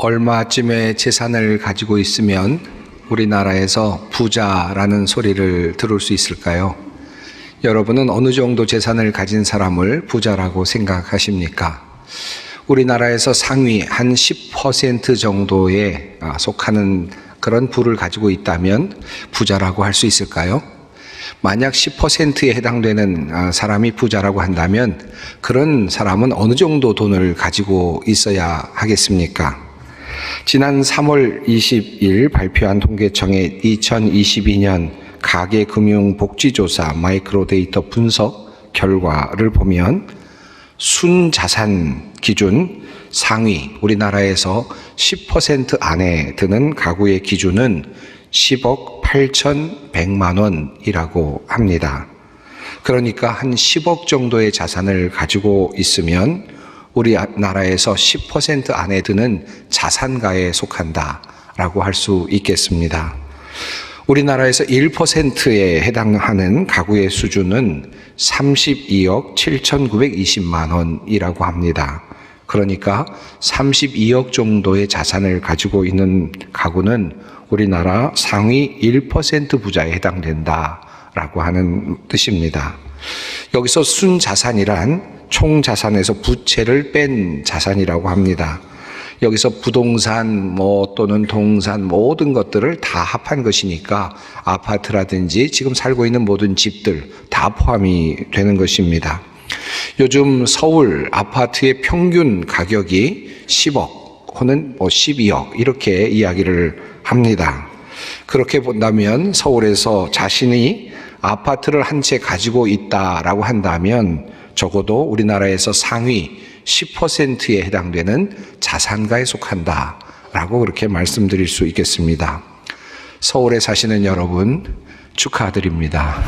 얼마쯤의 재산을 가지고 있으면 우리나라에서 부자라는 소리를 들을 수 있을까요? 여러분은 어느 정도 재산을 가진 사람을 부자라고 생각하십니까? 우리나라에서 상위 한 10% 정도에 속하는 그런 부를 가지고 있다면 부자라고 할 수 있을까요? 만약 10%에 해당되는 사람이 부자라고 한다면 그런 사람은 어느 정도 돈을 가지고 있어야 하겠습니까? 지난 3월 20일 발표한 통계청의 2022년 가계금융복지조사 마이크로데이터 분석 결과를 보면 순자산 기준 상위 우리나라에서 10% 안에 드는 가구의 기준은 10억 8,100만 원이라고 합니다. 그러니까 한 10억 정도의 자산을 가지고 있으면 우리나라에서 10% 안에 드는 자산가에 속한다라고 할 수 있겠습니다. 우리나라에서 1%에 해당하는 가구의 수준은 32억 7,920만 원이라고 합니다. 그러니까 32억 정도의 자산을 가지고 있는 가구는 우리나라 상위 1% 부자에 해당된다라고 하는 뜻입니다. 여기서 순자산이란 총자산에서 부채를 뺀 자산이라고 합니다. 여기서 부동산 또는 동산 모든 것들을 다 합한 것이니까 아파트라든지 지금 살고 있는 모든 집들 다 포함이 되는 것입니다. 요즘 서울 아파트의 평균 가격이 10억 혹은 12억 이렇게 이야기를 합니다. 그렇게 본다면 서울에서 자신이 아파트를 한 채 가지고 있다라고 한다면 적어도 우리나라에서 상위 10%에 해당되는 자산가에 속한다라고 그렇게 말씀드릴 수 있겠습니다. 서울에 사시는 여러분 축하드립니다.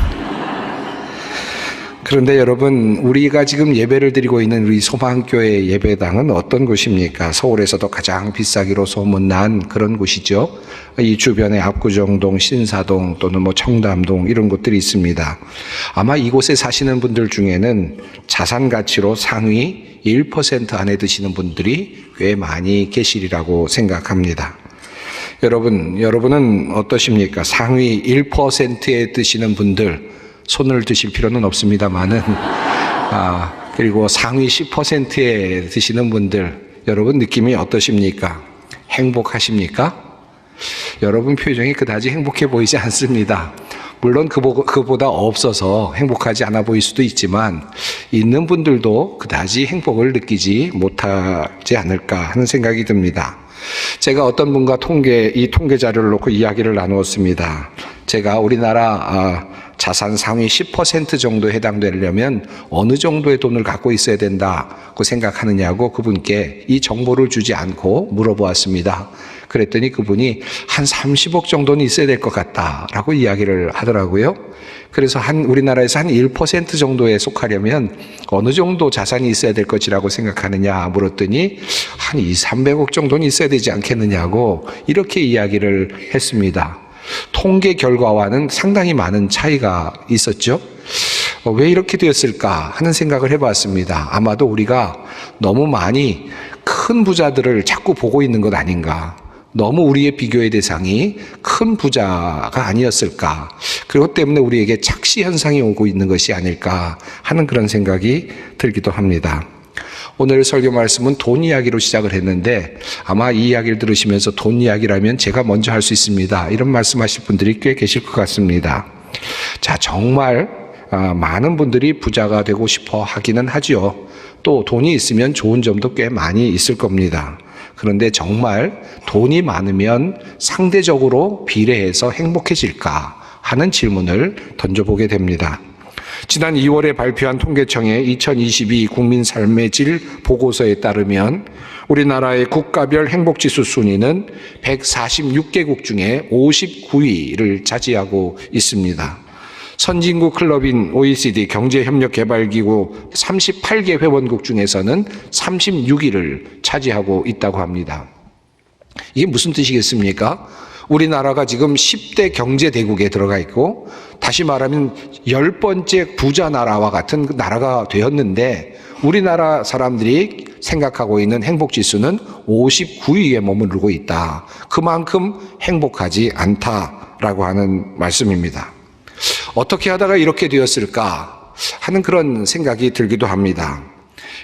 그런데 여러분, 우리가 지금 예배를 드리고 있는 우리 소망교회 예배당은 어떤 곳입니까? 서울에서도 가장 비싸기로 소문난 그런 곳이죠. 이 주변에 압구정동, 신사동 또는 청담동 이런 곳들이 있습니다. 아마 이곳에 사시는 분들 중에는 자산 가치로 상위 1% 안에 드시는 분들이 꽤 많이 계시리라고 생각합니다. 여러분은 어떠십니까? 상위 1%에 드시는 분들 손을 드실 필요는 없습니다만은 그리고 상위 10%에 드시는 분들 여러분 느낌이 어떠십니까? 행복하십니까? 여러분 표정이 그다지 행복해 보이지 않습니다. 물론 그보다 없어서 행복하지 않아 보일 수도 있지만 있는 분들도 그다지 행복을 느끼지 못하지 않을까 하는 생각이 듭니다. 제가 어떤 분과 이 통계 자료를 놓고 이야기를 나누었습니다. 제가 우리나라 자산 상위 10% 정도에 해당되려면 어느 정도의 돈을 갖고 있어야 된다고 생각하느냐고 그분께 이 정보를 주지 않고 물어보았습니다. 그랬더니 그분이 한 30억 정도는 있어야 될 것 같다라고 이야기를 하더라고요. 그래서 우리나라에서 한 1% 정도에 속하려면 어느 정도 자산이 있어야 될 것이라고 생각하느냐 물었더니 한 200~300억 정도는 있어야 되지 않겠느냐고 이렇게 이야기를 했습니다. 통계 결과와는 상당히 많은 차이가 있었죠. 왜 이렇게 되었을까 하는 생각을 해봤습니다. 아마도 우리가 너무 많이 큰 부자들을 자꾸 보고 있는 것 아닌가. 너무 우리의 비교의 대상이 큰 부자가 아니었을까. 그것 때문에 우리에게 착시 현상이 오고 있는 것이 아닐까 하는 그런 생각이 들기도 합니다. 오늘 설교 말씀은 돈 이야기로 시작을 했는데 아마 이 이야기를 들으시면서 돈 이야기라면 제가 먼저 할 수 있습니다. 이런 말씀하실 분들이 꽤 계실 것 같습니다. 자, 정말 많은 분들이 부자가 되고 싶어 하기는 하지요. 또 돈이 있으면 좋은 점도 꽤 많이 있을 겁니다. 그런데 정말 돈이 많으면 상대적으로 비례해서 행복해질까 하는 질문을 던져보게 됩니다. 지난 2월에 발표한 통계청의 2022 국민 삶의 질 보고서에 따르면 우리나라의 국가별 행복지수 순위는 146개국 중에 59위를 차지하고 있습니다. 선진국 클럽인 OECD 경제협력개발기구 38개 회원국 중에서는 36위를 차지하고 있다고 합니다. 이게 무슨 뜻이겠습니까? 우리나라가 지금 10대 경제대국에 들어가 있고 다시 말하면 10번째 부자 나라와 같은 나라가 되었는데 우리나라 사람들이 생각하고 있는 행복지수는 59위에 머무르고 있다. 그만큼 행복하지 않다라고 하는 말씀입니다. 어떻게 하다가 이렇게 되었을까 하는 그런 생각이 들기도 합니다.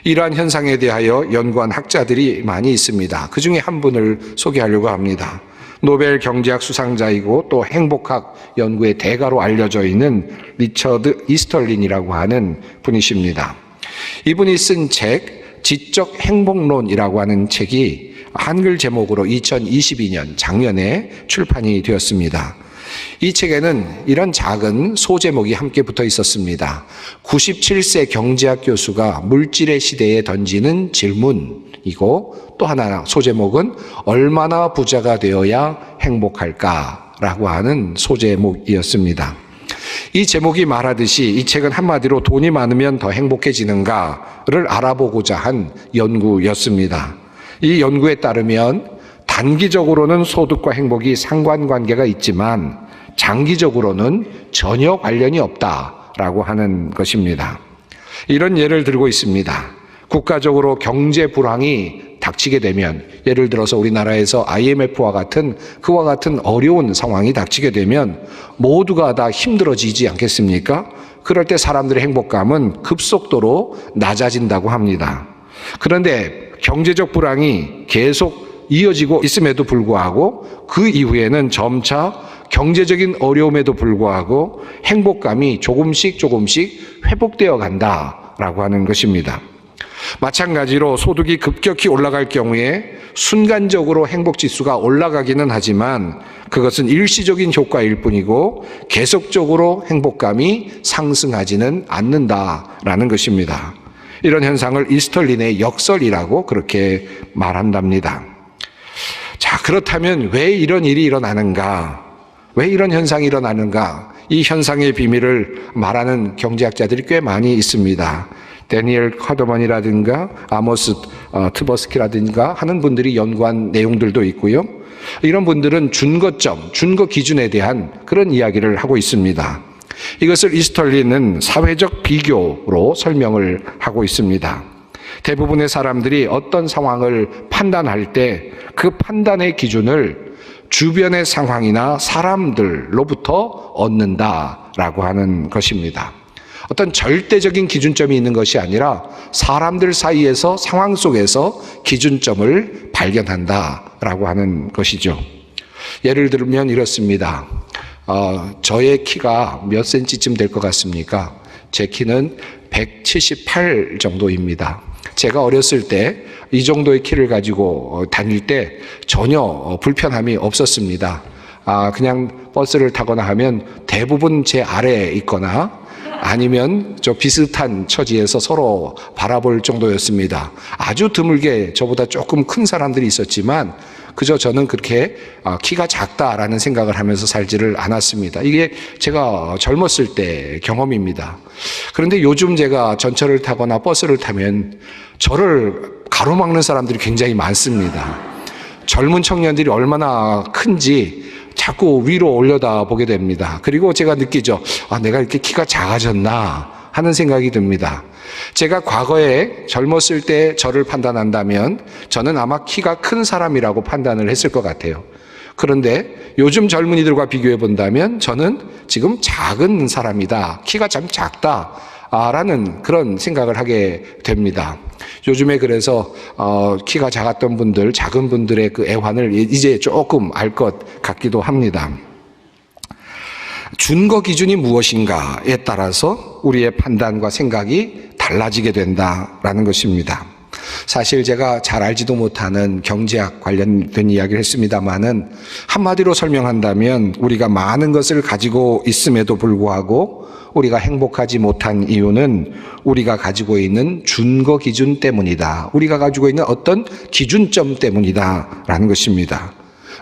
이러한 현상에 대하여 연구한 학자들이 많이 있습니다. 그 중에 한 분을 소개하려고 합니다. 노벨 경제학 수상자이고 또 행복학 연구의 대가로 알려져 있는 리처드 이스털린이라고 하는 분이십니다. 이분이 쓴 책 지적 행복론이라고 하는 책이 한글 제목으로 2022년 작년에 출판이 되었습니다. 이 책에는 이런 작은 소제목이 함께 붙어 있었습니다. 97세 경제학 교수가 물질의 시대에 던지는 질문이고, 또 하나 소제목은 얼마나 부자가 되어야 행복할까라고 하는 소제목이었습니다. 이 제목이 말하듯이 이 책은 한마디로 돈이 많으면 더 행복해지는가를 알아보고자 한 연구였습니다. 이 연구에 따르면 단기적으로는 소득과 행복이 상관관계가 있지만 장기적으로는 전혀 관련이 없다라고 하는 것입니다. 이런 예를 들고 있습니다. 국가적으로 경제 불황이 닥치게 되면, 예를 들어서 우리나라에서 IMF와 같은 그와 같은 어려운 상황이 닥치게 되면 모두가 다 힘들어지지 않겠습니까? 그럴 때 사람들의 행복감은 급속도로 낮아진다고 합니다. 그런데 경제적 불황이 계속 이어지고 있음에도 불구하고 그 이후에는 점차 경제적인 어려움에도 불구하고 행복감이 조금씩 회복되어 간다라고 하는 것입니다. 마찬가지로 소득이 급격히 올라갈 경우에 순간적으로 행복지수가 올라가기는 하지만 그것은 일시적인 효과일 뿐이고 계속적으로 행복감이 상승하지는 않는다라는 것입니다. 이런 현상을 이스털린의 역설이라고 그렇게 말한답니다. 자, 그렇다면 왜 이런 일이 일어나는가? 왜 이런 현상이 일어나는가? 이 현상의 비밀을 말하는 경제학자들이 꽤 많이 있습니다. 데니엘 커더먼이라든가 아모스 트버스키라든가 하는 분들이 연구한 내용들도 있고요. 이런 분들은 준거점, 준거 기준에 대한 그런 이야기를 하고 있습니다. 이것을 이스털린은 사회적 비교로 설명을 하고 있습니다. 대부분의 사람들이 어떤 상황을 판단할 때 그 판단의 기준을 주변의 상황이나 사람들로부터 얻는다라고 하는 것입니다. 어떤 절대적인 기준점이 있는 것이 아니라 사람들 사이에서, 상황 속에서 기준점을 발견한다라고 하는 것이죠. 예를 들면 이렇습니다. 저의 키가 몇 센치쯤 될 것 같습니까? 제 키는 178 정도입니다. 제가 어렸을 때 이 정도의 키를 가지고 다닐 때 전혀 불편함이 없었습니다. 그냥 버스를 타거나 하면 대부분 제 아래에 있거나 아니면 저 비슷한 처지에서 서로 바라볼 정도였습니다. 아주 드물게 저보다 조금 큰 사람들이 있었지만 그저 저는 그렇게 키가 작다라는 생각을 하면서 살지를 않았습니다. 이게 제가 젊었을 때 경험입니다. 그런데 요즘 제가 전철을 타거나 버스를 타면 저를 가로막는 사람들이 굉장히 많습니다. 젊은 청년들이 얼마나 큰지 자꾸 위로 올려다 보게 됩니다. 그리고 제가 느끼죠. 내가 이렇게 키가 작아졌나 하는 생각이 듭니다. 제가 과거에 젊었을 때 저를 판단한다면 저는 아마 키가 큰 사람이라고 판단을 했을 것 같아요. 그런데 요즘 젊은이들과 비교해 본다면 저는 지금 작은 사람이다. 키가 참 작다. 라는 그런 생각을 하게 됩니다. 요즘에 그래서 키가 작았던 분들, 작은 분들의 그 애환을 이제 조금 알 것 같기도 합니다. 준거 기준이 무엇인가에 따라서 우리의 판단과 생각이 달라지게 된다라는 것입니다. 사실 제가 잘 알지도 못하는 경제학 관련된 이야기를 했습니다마는 한마디로 설명한다면 우리가 많은 것을 가지고 있음에도 불구하고 우리가 행복하지 못한 이유는 우리가 가지고 있는 준거 기준 때문이다. 우리가 가지고 있는 어떤 기준점 때문이다라는 것입니다.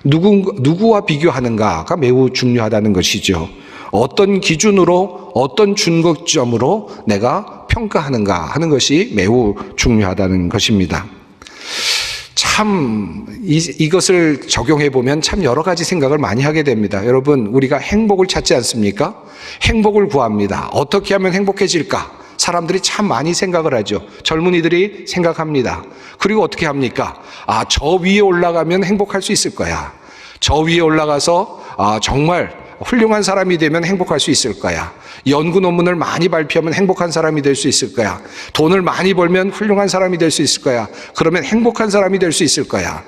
누구와 비교하는가가 매우 중요하다는 것이죠. 어떤 기준으로, 어떤 준거점으로 내가 평가하는가 하는 것이 매우 중요하다는 것입니다. 참 이것을 적용해 보면 참 여러 가지 생각을 많이 하게 됩니다. 여러분, 우리가 행복을 찾지 않습니까? 행복을 구합니다. 어떻게 하면 행복해질까? 사람들이 참 많이 생각을 하죠. 젊은이들이 생각합니다. 그리고 어떻게 합니까? 저 위에 올라가면 행복할 수 있을 거야. 저 위에 올라가서 정말 훌륭한 사람이 되면 행복할 수 있을 거야. 연구 논문을 많이 발표하면 행복한 사람이 될 수 있을 거야. 돈을 많이 벌면 훌륭한 사람이 될 수 있을 거야. 그러면 행복한 사람이 될 수 있을 거야.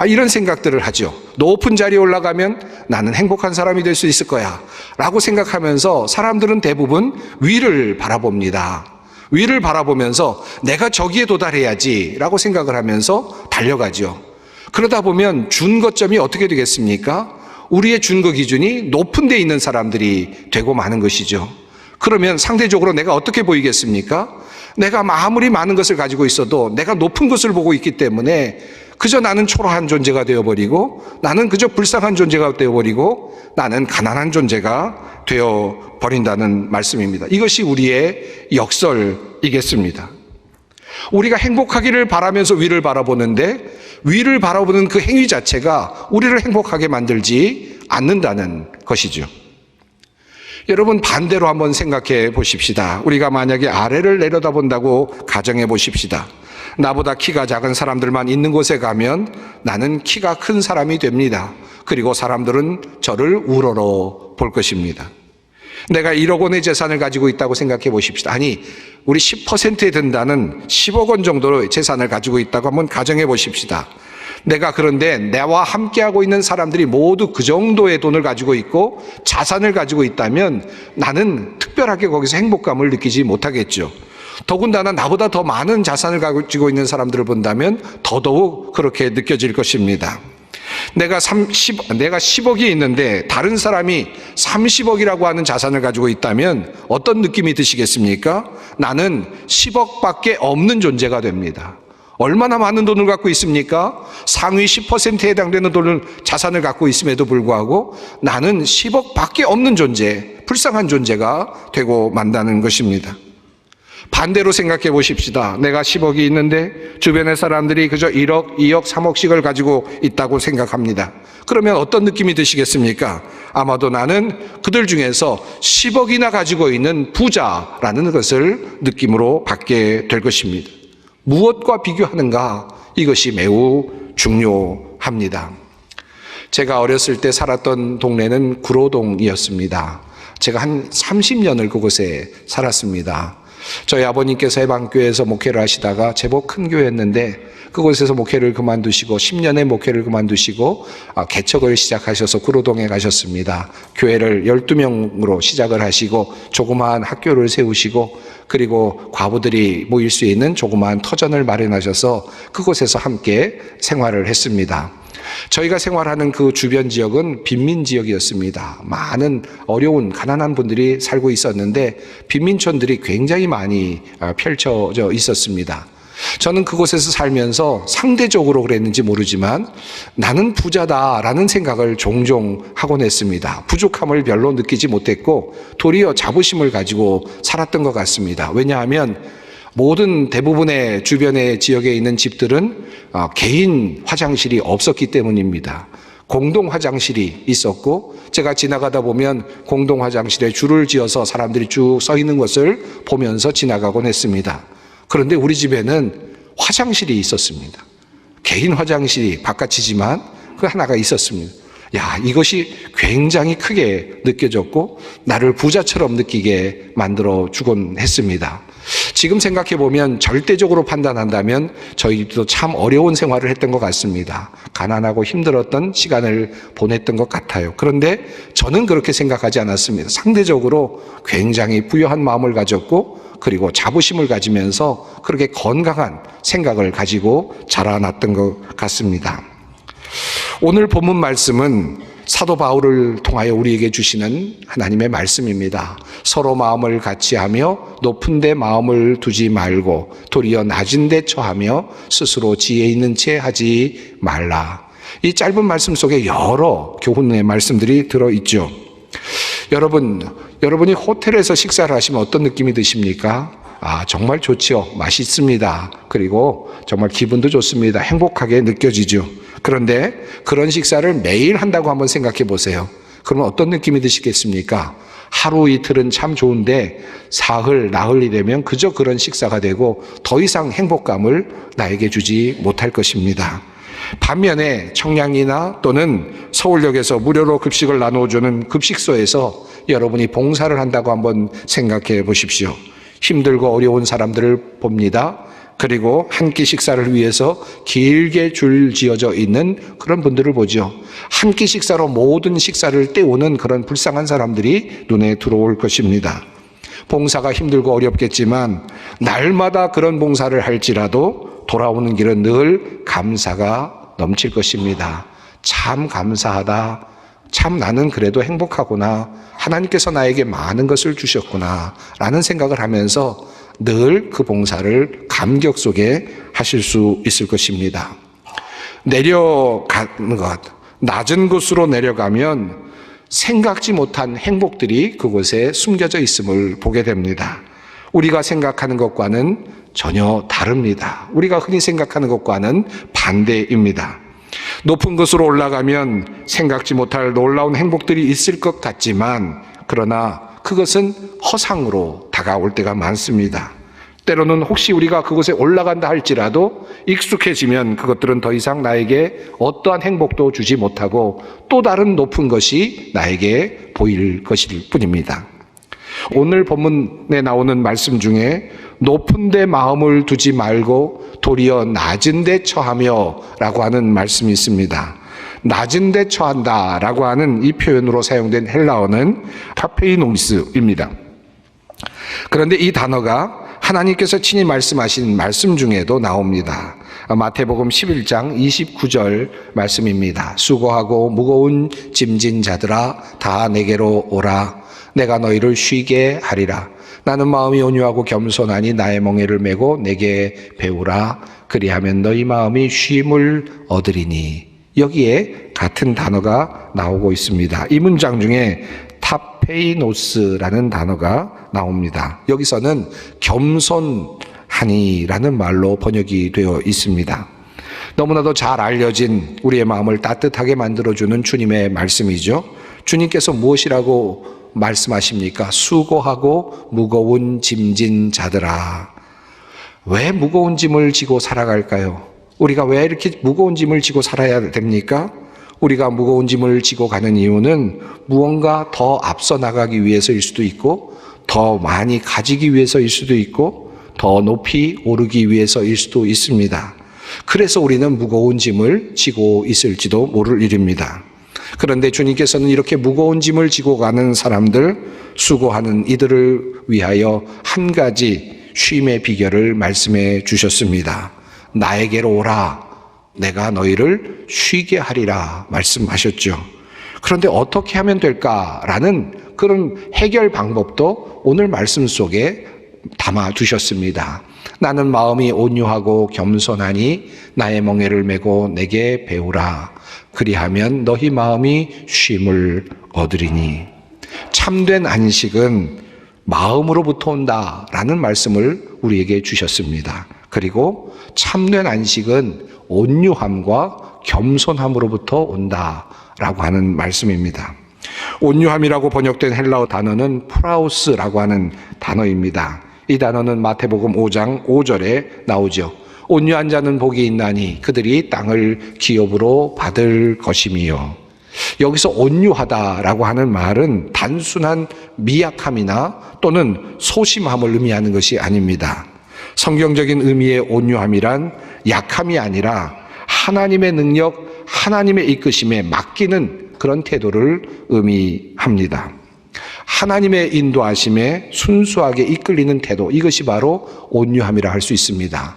이런 생각들을 하죠. 높은 자리에 올라가면 나는 행복한 사람이 될 수 있을 거야 라고 생각하면서 사람들은 대부분 위를 바라봅니다. 위를 바라보면서 내가 저기에 도달해야지 라고 생각을 하면서 달려가죠. 그러다 보면 준거점이 어떻게 되겠습니까? 우리의 준거 기준이 높은 데 있는 사람들이 되고 마는 것이죠. 그러면 상대적으로 내가 어떻게 보이겠습니까? 내가 아무리 많은 것을 가지고 있어도 내가 높은 것을 보고 있기 때문에 그저 나는 초라한 존재가 되어버리고, 나는 그저 불쌍한 존재가 되어버리고, 나는 가난한 존재가 되어버린다는 말씀입니다. 이것이 우리의 역설이겠습니다. 우리가 행복하기를 바라면서 위를 바라보는데, 위를 바라보는 그 행위 자체가 우리를 행복하게 만들지 않는다는 것이죠. 여러분, 반대로 한번 생각해 보십시다. 우리가 만약에 아래를 내려다본다고 가정해 보십시다. 나보다 키가 작은 사람들만 있는 곳에 가면 나는 키가 큰 사람이 됩니다. 그리고 사람들은 저를 우러러 볼 것입니다. 내가 1억 원의 재산을 가지고 있다고 생각해 보십시다. 아니, 우리 10%에 든다는 10억 원 정도의 재산을 가지고 있다고 한번 가정해 보십시다. 내가 그런데 나와 함께하고 있는 사람들이 모두 그 정도의 돈을 가지고 있고 자산을 가지고 있다면 나는 특별하게 거기서 행복감을 느끼지 못하겠죠. 더군다나 나보다 더 많은 자산을 가지고 있는 사람들을 본다면 더더욱 그렇게 느껴질 것입니다. 내가 10억이 있는데 다른 사람이 30억이라고 하는 자산을 가지고 있다면 어떤 느낌이 드시겠습니까? 나는 10억밖에 없는 존재가 됩니다. 얼마나 많은 돈을 갖고 있습니까? 상위 10%에 해당되는 자산을 갖고 있음에도 불구하고 나는 10억밖에 없는 존재, 불쌍한 존재가 되고 만다는 것입니다. 반대로 생각해 보십시다. 내가 10억이 있는데 주변의 사람들이 그저 1억, 2억, 3억씩을 가지고 있다고 생각합니다. 그러면 어떤 느낌이 드시겠습니까? 아마도 나는 그들 중에서 10억이나 가지고 있는 부자라는 것을 느낌으로 받게 될 것입니다. 무엇과 비교하는가? 이것이 매우 중요합니다. 제가 어렸을 때 살았던 동네는 구로동이었습니다. 제가 한 30년을 그곳에 살았습니다. 저희 아버님께서 해방교회에서 목회를 하시다가 제법 큰 교회였는데 그곳에서 목회를 그만두시고 10년의 목회를 그만두시고 개척을 시작하셔서 구로동에 가셨습니다. 교회를 12명으로 시작을 하시고 조그마한 학교를 세우시고 그리고 과부들이 모일 수 있는 조그마한 터전을 마련하셔서 그곳에서 함께 생활을 했습니다. 저희가 생활하는 그 주변 지역은 빈민 지역이었습니다. 많은 어려운 가난한 분들이 살고 있었는데 빈민촌들이 굉장히 많이 펼쳐져 있었습니다. 저는 그곳에서 살면서 상대적으로 그랬는지 모르지만 나는 부자다라는 생각을 종종 하곤 했습니다. 부족함을 별로 느끼지 못했고 도리어 자부심을 가지고 살았던 것 같습니다. 왜냐하면 모든 대부분의 주변의 지역에 있는 집들은 개인 화장실이 없었기 때문입니다. 공동 화장실이 있었고 제가 지나가다 보면 공동 화장실에 줄을 지어서 사람들이 쭉 서 있는 것을 보면서 지나가곤 했습니다. 그런데 우리 집에는 화장실이 있었습니다. 개인 화장실이 바깥이지만 그 하나가 있었습니다. 이것이 굉장히 크게 느껴졌고 나를 부자처럼 느끼게 만들어 주곤 했습니다. 지금 생각해 보면 절대적으로 판단한다면 저희도 참 어려운 생활을 했던 것 같습니다. 가난하고 힘들었던 시간을 보냈던 것 같아요. 그런데 저는 그렇게 생각하지 않았습니다. 상대적으로 굉장히 부유한 마음을 가졌고 그리고 자부심을 가지면서 그렇게 건강한 생각을 가지고 자라났던 것 같습니다. 오늘 본문 말씀은 사도 바울을 통하여 우리에게 주시는 하나님의 말씀입니다. 서로 마음을 같이 하며 높은 데 마음을 두지 말고 도리어 낮은 데 처하며 스스로 지혜 있는 채 하지 말라. 이 짧은 말씀 속에 여러 교훈의 말씀들이 들어있죠. 여러분이 호텔에서 식사를 하시면 어떤 느낌이 드십니까? 정말 좋죠. 맛있습니다. 그리고 정말 기분도 좋습니다. 행복하게 느껴지죠. 그런데 그런 식사를 매일 한다고 한번 생각해 보세요. 그러면 어떤 느낌이 드시겠습니까? 하루 이틀은 참 좋은데 사흘, 나흘이 되면 그저 그런 식사가 되고 더 이상 행복감을 나에게 주지 못할 것입니다. 반면에 청량리나 또는 서울역에서 무료로 급식을 나눠주는 급식소에서 여러분이 봉사를 한다고 한번 생각해 보십시오. 힘들고 어려운 사람들을 봅니다. 그리고 한 끼 식사를 위해서 길게 줄 지어져 있는 그런 분들을 보죠. 한 끼 식사로 모든 식사를 때우는 그런 불쌍한 사람들이 눈에 들어올 것입니다. 봉사가 힘들고 어렵겠지만 날마다 그런 봉사를 할지라도 돌아오는 길은 늘 감사가 넘칠 것입니다. 참 감사하다. 참 나는 그래도 행복하구나. 하나님께서 나에게 많은 것을 주셨구나. 라는 생각을 하면서 늘 그 봉사를 감격 속에 하실 수 있을 것입니다. 내려가는 것, 낮은 곳으로 내려가면 생각지 못한 행복들이 그곳에 숨겨져 있음을 보게 됩니다. 우리가 생각하는 것과는 전혀 다릅니다. 우리가 흔히 생각하는 것과는 반대입니다. 높은 곳으로 올라가면 생각지 못할 놀라운 행복들이 있을 것 같지만 그러나 그것은 허상으로 다가올 때가 많습니다. 때로는 혹시 우리가 그곳에 올라간다 할지라도 익숙해지면 그것들은 더 이상 나에게 어떠한 행복도 주지 못하고 또 다른 높은 것이 나에게 보일 것일 뿐입니다. 오늘 본문에 나오는 말씀 중에 높은 데 마음을 두지 말고 도리어 낮은 데 처하며 라고 하는 말씀이 있습니다. 낮은 데 처한다 라고 하는 이 표현으로 사용된 헬라어는 타페이노미스입니다. 그런데 이 단어가 하나님께서 친히 말씀하신 말씀 중에도 나옵니다. 마태복음 11장 29절 말씀입니다. 수고하고 무거운 짐진 자들아 다 내게로 오라. 내가 너희를 쉬게 하리라. 나는 마음이 온유하고 겸손하니 나의 멍에를 메고 내게 배우라. 그리하면 너희 마음이 쉼을 얻으리니. 여기에 같은 단어가 나오고 있습니다. 이 문장 중에 타페이노스라는 단어가 나옵니다. 여기서는 겸손하니라는 말로 번역이 되어 있습니다. 너무나도 잘 알려진 우리의 마음을 따뜻하게 만들어주는 주님의 말씀이죠. 주님께서 무엇이라고 말씀하십니까? 수고하고 무거운 짐진 자들아. 왜 무거운 짐을 지고 살아갈까요? 우리가 왜 이렇게 무거운 짐을 지고 살아야 됩니까? 우리가 무거운 짐을 지고 가는 이유는 무언가 더 앞서 나가기 위해서일 수도 있고 더 많이 가지기 위해서일 수도 있고 더 높이 오르기 위해서일 수도 있습니다. 그래서 우리는 무거운 짐을 지고 있을지도 모를 일입니다. 그런데 주님께서는 이렇게 무거운 짐을 지고 가는 사람들, 수고하는 이들을 위하여 한 가지 쉼의 비결을 말씀해 주셨습니다. 나에게로 오라. 내가 너희를 쉬게 하리라 말씀하셨죠. 그런데 어떻게 하면 될까라는 그런 해결 방법도 오늘 말씀 속에 담아 두셨습니다. 나는 마음이 온유하고 겸손하니 나의 멍에를 메고 내게 배우라. 그리하면 너희 마음이 쉼을 얻으리니. 참된 안식은 마음으로부터 온다라는 말씀을 우리에게 주셨습니다. 그리고 참된 안식은 온유함과 겸손함으로부터 온다라고 하는 말씀입니다. 온유함이라고 번역된 헬라어 단어는 프라우스라고 하는 단어입니다. 이 단어는 마태복음 5장 5절에 나오죠. 온유한 자는 복이 있나니 그들이 땅을 기업으로 받을 것이미요. 여기서 온유하다라고 하는 말은 단순한 미약함이나 또는 소심함을 의미하는 것이 아닙니다. 성경적인 의미의 온유함이란 약함이 아니라 하나님의 능력, 하나님의 이끄심에 맡기는 그런 태도를 의미합니다. 하나님의 인도하심에 순수하게 이끌리는 태도, 이것이 바로 온유함이라 할 수 있습니다.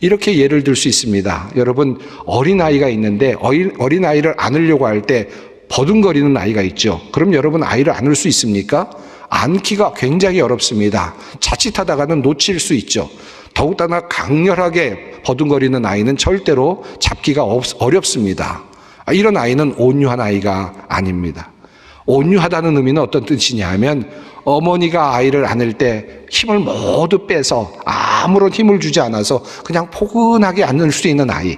이렇게 예를 들 수 있습니다. 여러분, 어린아이가 있는데 어린아이를 안으려고 할 때 버둥거리는 아이가 있죠. 그럼 여러분 아이를 안을 수 있습니까? 안기가 굉장히 어렵습니다. 자칫하다가는 놓칠 수 있죠. 더욱다나 강렬하게 버둥거리는 아이는 절대로 잡기가 어렵습니다. 이런 아이는 온유한 아이가 아닙니다. 온유하다는 의미는 어떤 뜻이냐 하면 어머니가 아이를 안을 때 힘을 모두 빼서 아무런 힘을 주지 않아서 그냥 포근하게 안을 수 있는 아이,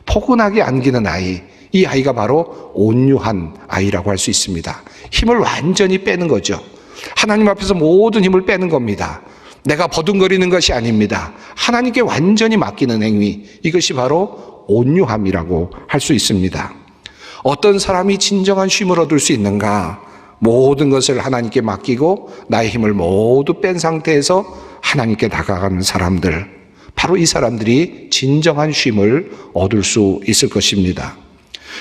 포근하게 안기는 아이, 이 아이가 바로 온유한 아이라고 할 수 있습니다. 힘을 완전히 빼는 거죠. 하나님 앞에서 모든 힘을 빼는 겁니다. 내가 버둥거리는 것이 아닙니다. 하나님께 완전히 맡기는 행위, 이것이 바로 온유함이라고 할 수 있습니다. 어떤 사람이 진정한 쉼을 얻을 수 있는가? 모든 것을 하나님께 맡기고 나의 힘을 모두 뺀 상태에서 하나님께 다가가는 사람들, 바로 이 사람들이 진정한 쉼을 얻을 수 있을 것입니다.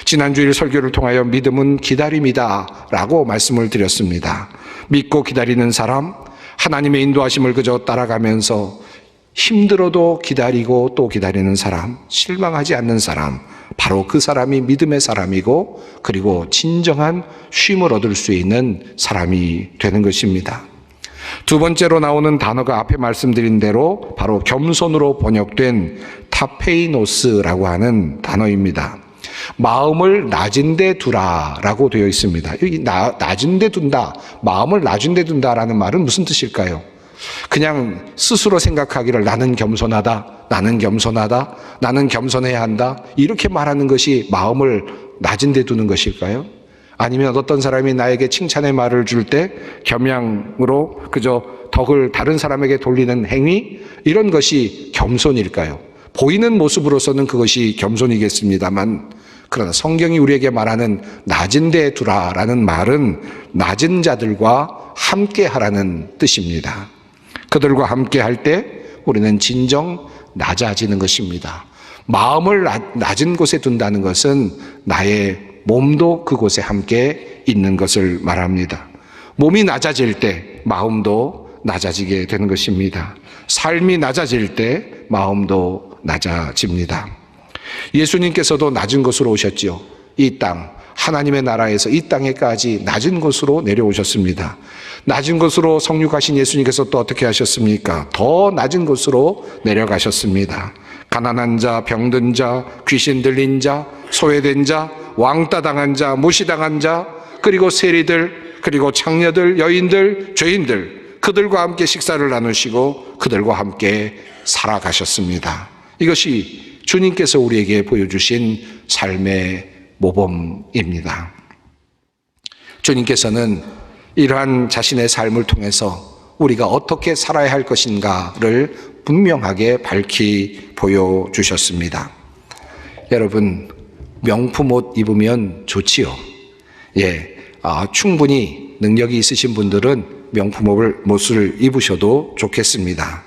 지난주일 설교를 통하여 믿음은 기다림이다 라고 말씀을 드렸습니다. 믿고 기다리는 사람, 하나님의 인도하심을 그저 따라가면서 힘들어도 기다리고 또 기다리는 사람, 실망하지 않는 사람, 바로 그 사람이 믿음의 사람이고 그리고 진정한 쉼을 얻을 수 있는 사람이 되는 것입니다. 두 번째로 나오는 단어가 앞에 말씀드린 대로 바로 겸손으로 번역된 타페이노스라고 하는 단어입니다. 마음을 낮은 데 두라라고 되어 있습니다. 여기 낮은 데 둔다, 마음을 낮은 데 둔다라는 말은 무슨 뜻일까요? 그냥 스스로 생각하기를 나는 겸손하다, 나는 겸손하다, 나는 겸손해야 한다, 이렇게 말하는 것이 마음을 낮은 데 두는 것일까요? 아니면 어떤 사람이 나에게 칭찬의 말을 줄 때 겸양으로 그저 덕을 다른 사람에게 돌리는 행위, 이런 것이 겸손일까요? 보이는 모습으로서는 그것이 겸손이겠습니다만, 그러나 성경이 우리에게 말하는 낮은 데 두라라는 말은 낮은 자들과 함께 하라는 뜻입니다. 그들과 함께 할 때 우리는 진정 낮아지는 것입니다. 마음을 낮은 곳에 둔다는 것은 나의 몸도 그곳에 함께 있는 것을 말합니다. 몸이 낮아질 때 마음도 낮아지게 되는 것입니다. 삶이 낮아질 때 마음도 낮아집니다. 예수님께서도 낮은 곳으로 오셨죠. 이 땅, 하나님의 나라에서 이 땅에까지 낮은 곳으로 내려오셨습니다. 낮은 곳으로 성육하신 예수님께서 또 어떻게 하셨습니까? 더 낮은 곳으로 내려가셨습니다. 가난한 자, 병든 자, 귀신 들린 자, 소외된 자, 왕따 당한 자, 무시당한 자, 그리고 세리들, 그리고 창녀들, 여인들, 죄인들, 그들과 함께 식사를 나누시고 그들과 함께 살아가셨습니다. 이것이 주님께서 우리에게 보여주신 삶의 모범입니다. 주님께서는 이러한 자신의 삶을 통해서 우리가 어떻게 살아야 할 것인가를 분명하게 밝히 보여주셨습니다. 여러분, 명품 옷 입으면 좋지요. 충분히 능력이 있으신 분들은 명품 옷을 입으셔도 좋겠습니다.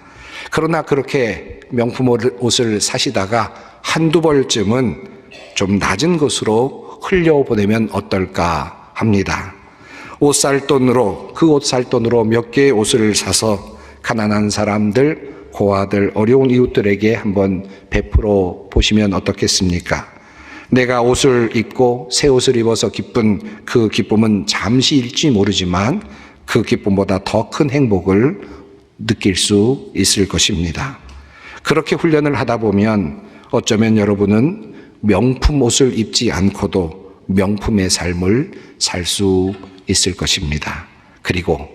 그러나 그렇게 명품 옷을 사시다가 한두 벌쯤은 좀 낮은 곳으로 흘려보내면 어떨까 합니다. 옷 살 돈으로, 그 옷 살 돈으로 몇 개의 옷을 사서 가난한 사람들, 고아들, 어려운 이웃들에게 한번 베풀어 보시면 어떻겠습니까? 내가 옷을 입고 새 옷을 입어서 기쁜 그 기쁨은 잠시일지 모르지만 그 기쁨보다 더 큰 행복을 느낄 수 있을 것입니다. 그렇게 훈련을 하다 보면 어쩌면 여러분은 명품 옷을 입지 않고도 명품의 삶을 살 수 있을 것입니다. 그리고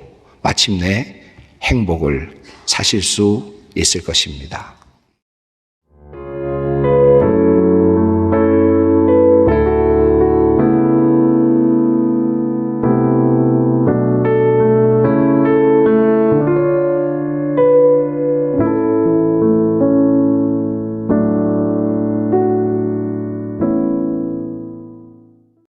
마침내 행복을 사실 수 있을 것입니다.